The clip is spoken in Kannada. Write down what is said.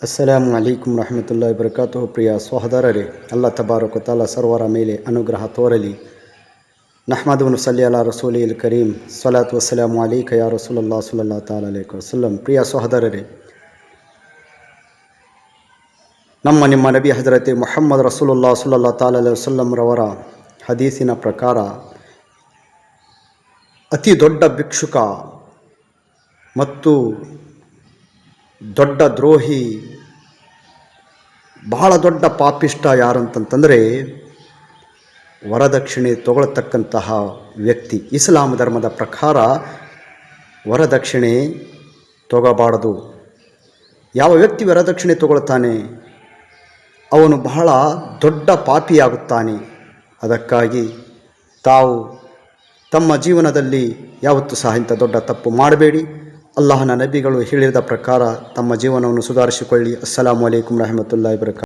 ಅಸ್ಸಲಾಮು ಅಲೈಕುಂ ರಹಮತುಲ್ಲಾಹಿ ವಬರಕಾತುಹು. ಪ್ರಿಯ ಸಹೋದರರೇ, ಅಲ್ಲಾಹ್ ತಬಾರಕ ತಾಲ ಸರ್ವರ ಮೇಲೆ ಅನುಗ್ರಹ ತೋರಲಿ. ನಹ್ಮದು ನಸಲ್ಲಿ ಅಲಾ ರಸೂಲಿಲ್ ಕರೀಂ. ಸಲಾತು ವಸ್ಸಲಾಮು ಅಲೈಕ ಯಾ ರಸೂಲುಲ್ಲಾಹ ಸಲ್ಲಲ್ಲಾಹು ತಆಲಾ ಅಲೈಹಿ ವಸಲ್ಲಂ. ಪ್ರಿಯ ಸಹೋದರರೇ, ನಿಮ್ಮ ನಬಿ ಹಜರತೆ ಮುಹಮ್ಮದ್ ರಸೂಲುಲ್ಲಾಹ ಸಲ್ಲಲ್ಲಾಹು ತಆಲಾ ಅಲೈಹಿ ವಸಲ್ಲಂ ರವರ ಹದೀಸಿನ ಪ್ರಕಾರ ಅತಿ ದೊಡ್ಡ ಭಿಕ್ಷುಕ ಮತ್ತು ದೊಡ್ಡ ದ್ರೋಹಿ, ಬಹಳ ದೊಡ್ಡ ಪಾಪಿಷ್ಟ ಯಾರಂತಂತಂದರೆ ವರದಕ್ಷಿಣೆ ತಗೊಳ್ತಕ್ಕಂತಹ ವ್ಯಕ್ತಿ. ಇಸ್ಲಾಂ ಧರ್ಮದ ಪ್ರಕಾರ ವರದಕ್ಷಿಣೆ ತಗೋಬಾರದು. ಯಾವ ವ್ಯಕ್ತಿ ವರದಕ್ಷಿಣೆ ತಗೊಳ್ತಾನೆ ಅವನು ಬಹಳ ದೊಡ್ಡ ಪಾಪಿಯಾಗುತ್ತಾನೆ. ಅದಕ್ಕಾಗಿ ತಾವು ತಮ್ಮ ಜೀವನದಲ್ಲಿ ಯಾವತ್ತೂ ಸಹ ಇಂಥ ದೊಡ್ಡ ತಪ್ಪು ಮಾಡಬೇಡಿ. ಅಲ್ಲಾಹನ ನಬಿಗಳು ಹೇಳಿದ ಪ್ರಕಾರ ತಮ್ಮ ಜೀವನವನ್ನು ಸುಧಾರಿಸಿಕೊಳ್ಳಿ. ಅಸ್ಸಲಾಮು ಅಲೈಕುಂ ರಹಮತುಲ್ಲಾಹಿ ವಬರಕಾತುಹು.